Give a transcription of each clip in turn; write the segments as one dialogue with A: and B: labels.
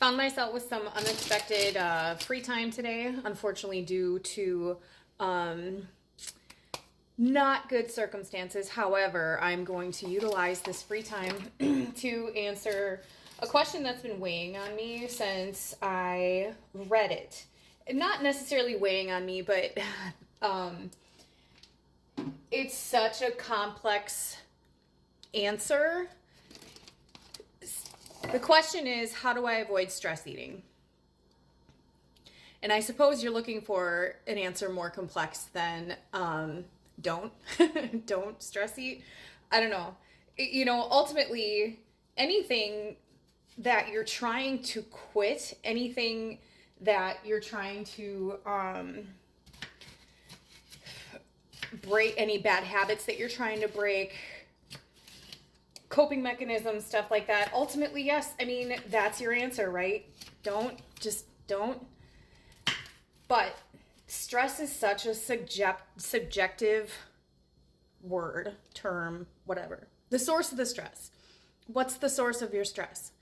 A: Found myself with some unexpected free time today, unfortunately, due to not good circumstances. However, I'm going to utilize this free time to answer a question that's been weighing on me since I read it. Not necessarily weighing on me, but it's such a complex answer. The question is, how do I avoid stress eating? And I suppose you're looking for an answer more complex than don't don't stress eat. I don't know. Ultimately, anything that you're trying to quit, anything that you're trying to break, any bad habits that you're trying to break, coping mechanisms, stuff like that. Ultimately, yes. I mean, that's your answer, right? Don't. But stress is such a subjective word, term, whatever. The source of the stress. What's the source of your stress?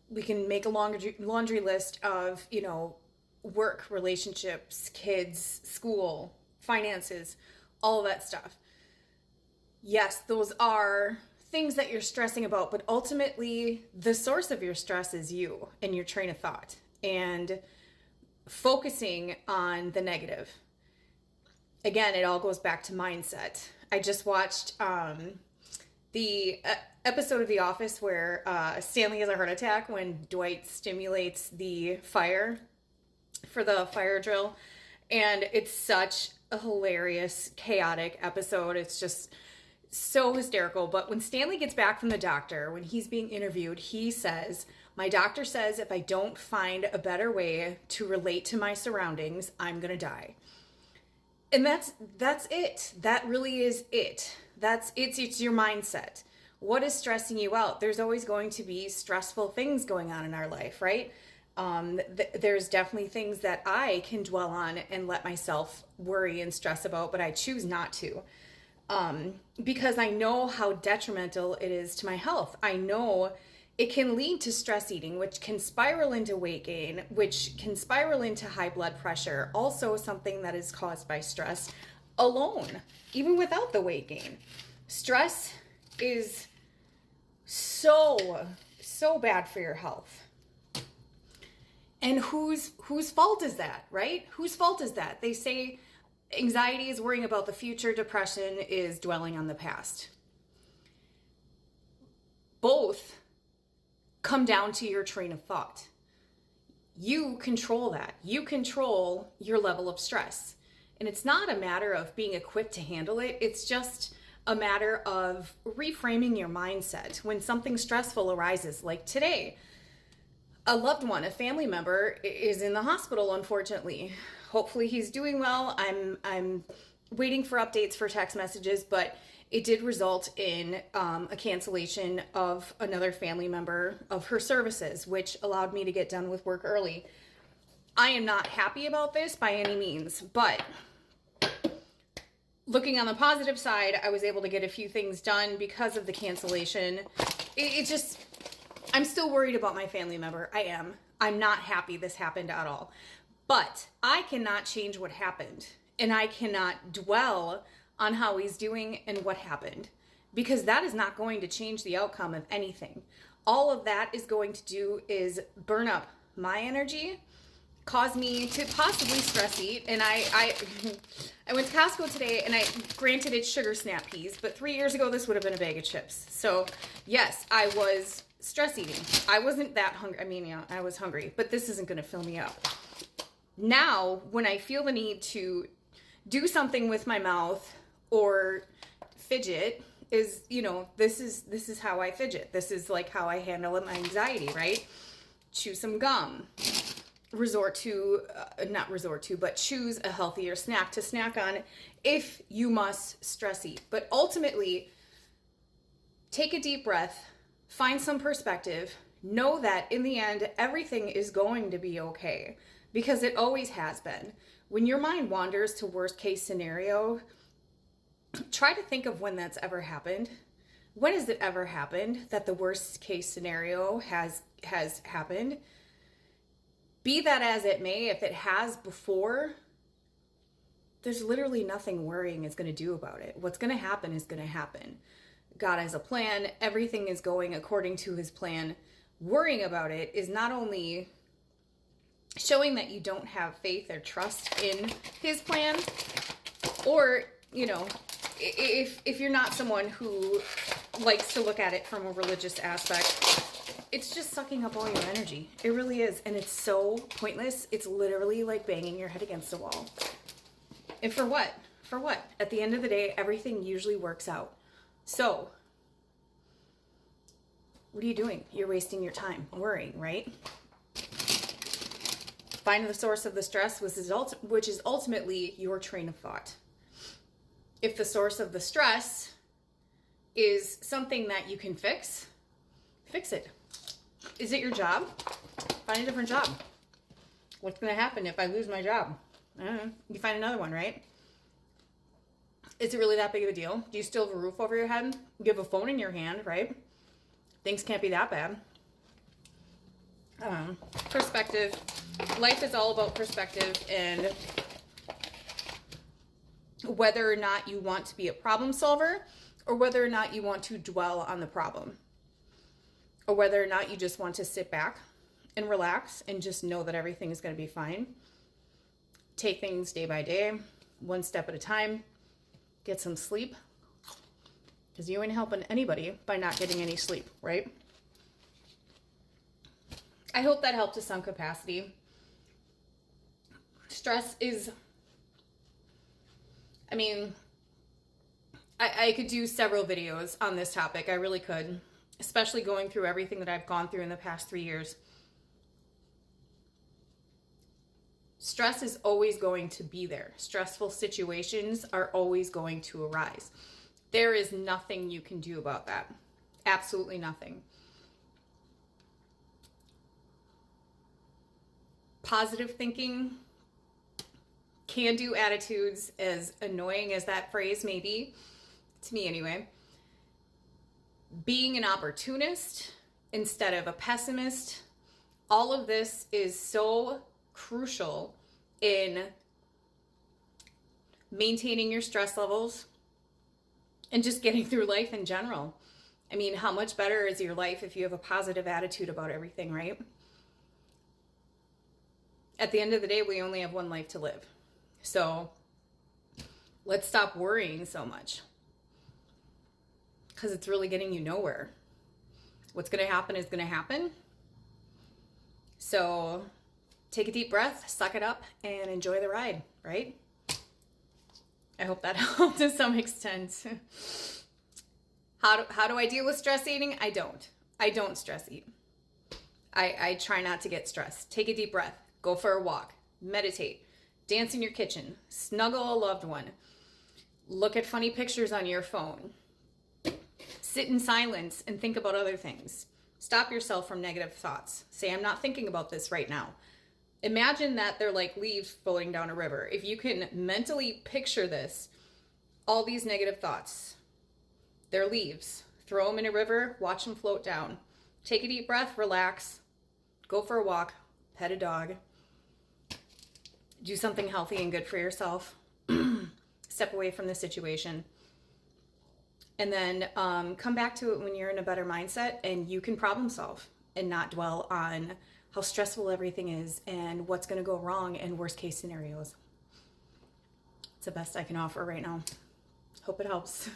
A: We can make a laundry list of, work, relationships, kids, school, finances, all of that stuff. Yes, those are things that you're stressing about, but ultimately the source of your stress is you and your train of thought and focusing on the negative. Again, it all goes back to mindset. I just watched the episode of The Office where Stanley has a heart attack when Dwight stimulates the fire for the fire drill. And it's such a hilarious, chaotic episode. It's just so hysterical. But when Stanley gets back from the doctor, when he's being interviewed, he says, "My doctor says if I don't find a better way to relate to my surroundings, I'm going to die." And that's it. That really is it. It's your mindset. What is stressing you out? There's always going to be stressful things going on in our life, right? There's definitely things that I can dwell on and let myself worry and stress about, but I choose not to. Because I know how detrimental it is to my health. I know it can lead to stress eating, which can spiral into weight gain, which can spiral into high blood pressure. Also something that is caused by stress alone, even without the weight gain. Stress is so bad for your health. And whose fault is that, right? Whose fault is that? They say anxiety is worrying about the future, depression is dwelling on the past. Both come down to your train of thought. You control that. You control your level of stress. And it's not a matter of being equipped to handle it. It's just a matter of reframing your mindset. When something stressful arises, like today, a loved one, a family member is in the hospital, unfortunately. Hopefully he's doing well. I'm waiting for updates for text messages, but it did result in a cancellation of another family member of her services, which allowed me to get done with work early. I am not happy about this by any means, but looking on the positive side, I was able to get a few things done because of the cancellation. I'm still worried about my family member. I am. I'm not happy this happened at all. But I cannot change what happened. And I cannot dwell on how he's doing and what happened. Because that is not going to change the outcome of anything. All of that is going to do is burn up my energy, cause me to possibly stress eat. And I went to Costco today, and granted it's sugar snap peas, but 3 years ago this would have been a bag of chips. So yes, I was stress eating. I wasn't that hungry. I mean, yeah, I was hungry, but this isn't going to fill me up. Now, when I feel the need to do something with my mouth or fidget, this is how I fidget. This is like how I handle my anxiety, right? Chew some gum. Choose a healthier snack to snack on if you must stress eat. But ultimately, take a deep breath, find some perspective, know that in the end, everything is going to be okay, because it always has been. When your mind wanders to worst case scenario, try to think of when that's ever happened. When has it ever happened that the worst case scenario has happened? Be that as it may, if it has before, there's literally nothing worrying is going to do about it. What's going to happen is going to happen. God has a plan. Everything is going according to his plan. Worrying about it is not only showing that you don't have faith or trust in his plan, or, you know, if you're not someone who likes to look at it from a religious aspect, it's just sucking up all your energy. It really is. And it's so pointless. It's literally like banging your head against a wall. And for what? For what? At the end of the day, everything usually works out. So, what are you doing? You're wasting your time worrying, right? Find the source of the stress, which is ultimately your train of thought. If the source of the stress is something that you can fix it. Is it your job? Find a different job. What's going to happen if I lose my job? I don't know. You find another one, right? Is it really that big of a deal? Do you still have a roof over your head? You have a phone in your hand, right? Things can't be that bad. Perspective. Life is all about perspective, and whether or not you want to be a problem solver, or whether or not you want to dwell on the problem, or whether or not you just want to sit back and relax and just know that everything is going to be fine. Take things day by day, one step at a time. Get some sleep, because you ain't helping anybody by not getting any sleep, right? I hope that helped to some capacity. Stress is, I mean, I could do several videos on this topic. I really could, especially going through everything that I've gone through in the past 3 years. Stress is always going to be there. Stressful situations are always going to arise. There is nothing you can do about that. Absolutely nothing. Positive thinking, can-do attitudes, as annoying as that phrase may be, to me anyway, being an opportunist instead of a pessimist, all of this is so crucial in maintaining your stress levels and just getting through life in general. I mean, how much better is your life if you have a positive attitude about everything, right? At the end of the day, we only have one life to live. So let's stop worrying so much, because it's really getting you nowhere. What's going to happen is going to happen. So take a deep breath, suck it up, and enjoy the ride, right? I hope that helped to some extent. How do I deal with stress eating? I don't stress eat. I try not to get stressed. Take a deep breath. Go for a walk. Meditate. Dance in your kitchen. Snuggle a loved one. Look at funny pictures on your phone. Sit in silence and think about other things. Stop yourself from negative thoughts. Say, I'm not thinking about this right now. Imagine that they're like leaves floating down a river. If you can mentally picture this, all these negative thoughts, they're leaves. Throw them in a river, watch them float down. Take a deep breath, relax, go for a walk, pet a dog, do something healthy and good for yourself, step away from the situation, and then come back to it when you're in a better mindset and you can problem solve and not dwell on how stressful everything is and what's going to go wrong and worst case scenarios. It's the best I can offer right now. Hope it helps.